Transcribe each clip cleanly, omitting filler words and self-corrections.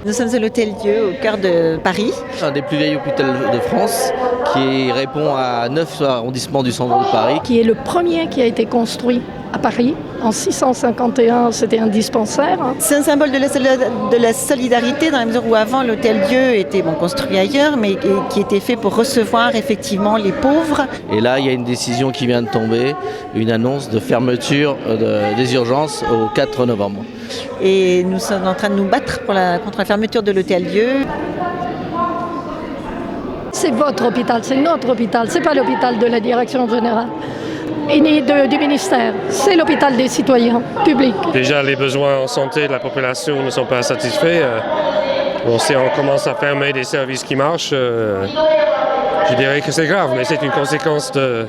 Nous sommes à l'Hôtel-Dieu, au cœur de Paris. Un des plus vieilles hôpitaux de France qui répond à 9 arrondissements du centre de Paris. Qui est le premier qui a été construit à Paris. En 651, c'était un dispensaire. C'est un symbole de la solidarité dans la mesure où avant l'Hôtel-Dieu était construit ailleurs mais qui était fait pour recevoir effectivement les pauvres. Et là, il y a une décision qui vient de tomber, une annonce de fermeture des urgences au 4 novembre. Et nous sommes en train de nous battre contre la fermeture de l'Hôtel-Dieu. C'est votre hôpital, c'est notre hôpital, c'est pas l'hôpital de la direction générale et ni du ministère, c'est l'hôpital des citoyens publics. Déjà, les besoins en santé de la population ne sont pas satisfaits. Si on commence à fermer des services qui marchent, je dirais que c'est grave, mais c'est une conséquence de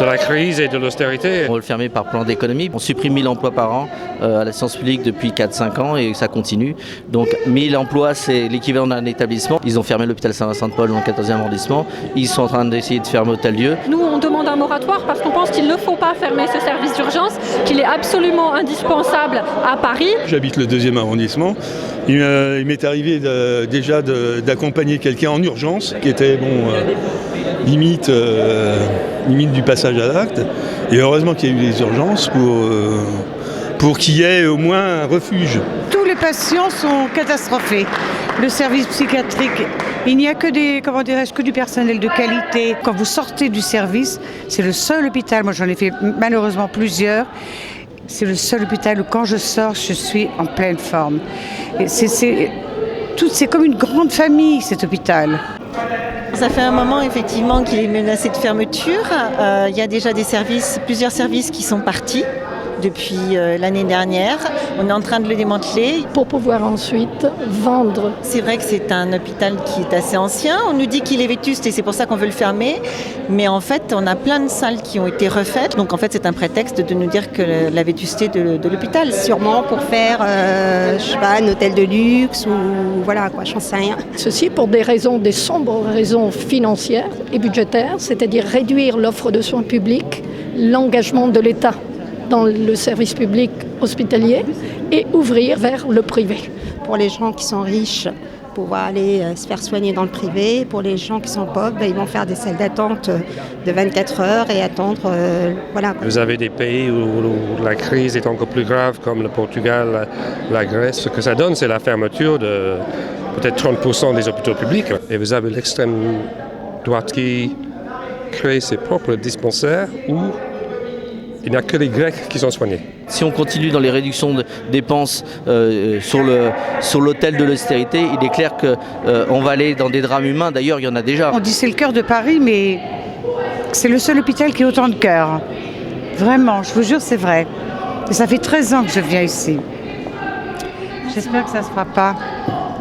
la crise et de l'austérité. On veut le fermer par plan d'économie. On supprime 1000 emplois par an à la science publique depuis 4-5 ans et ça continue. Donc 1000 emplois, c'est l'équivalent d'un établissement. Ils ont fermé l'hôpital Saint-Vincent-de-Paul dans le 14e arrondissement. Ils sont en train d'essayer de fermer Hôtel-Dieu. Nous, on demande un moratoire parce qu'on pense qu'il ne faut pas fermer ce service d'urgence, qu'il est absolument indispensable à Paris. J'habite le 2e arrondissement. Il m'est arrivé déjà d'accompagner quelqu'un en urgence qui était limite du passage à l'acte. Et heureusement qu'il y a eu des urgences pour qu'il y ait au moins un refuge. Tous les patients sont catastrophés. Le service psychiatrique, il n'y a que du personnel de qualité. Quand vous sortez du service, c'est le seul hôpital, moi j'en ai fait malheureusement plusieurs, c'est le seul hôpital où quand je sors, je suis en pleine forme. Et c'est comme une grande famille cet hôpital. Ça fait un moment effectivement qu'il est menacé de fermeture. Il y a déjà plusieurs services qui sont partis depuis l'année dernière. On est en train de le démanteler. Pour pouvoir ensuite vendre. C'est vrai que c'est un hôpital qui est assez ancien. On nous dit qu'il est vétuste et c'est pour ça qu'on veut le fermer. Mais en fait, on a plein de salles qui ont été refaites. Donc en fait, c'est un prétexte de nous dire que la vétusté de l'hôpital. Sûrement pour faire, un hôtel de luxe ou voilà quoi, j'en sais rien. Ceci pour des sombres raisons financières et budgétaires, c'est-à-dire réduire l'offre de soins publics, l'engagement de l'État dans le service public hospitalier et ouvrir vers le privé. Pour les gens qui sont riches, pouvoir aller se faire soigner dans le privé. Pour les gens qui sont pauvres, ils vont faire des salles d'attente de 24 heures et attendre. Vous avez des pays où la crise est encore plus grave, comme le Portugal, la Grèce. Ce que ça donne, c'est la fermeture de peut-être 30% des hôpitaux publics. Et vous avez l'extrême droite qui crée ses propres dispensaires où il n'y a que les Grecs qui sont soignés. Si on continue dans les réductions de dépenses sur l'autel de l'austérité, il est clair qu'on va aller dans des drames humains. D'ailleurs, il y en a déjà. On dit c'est le cœur de Paris, mais c'est le seul hôpital qui a autant de cœur. Vraiment, je vous jure, c'est vrai. Et ça fait 13 ans que je viens ici. J'espère que ça ne se fera pas.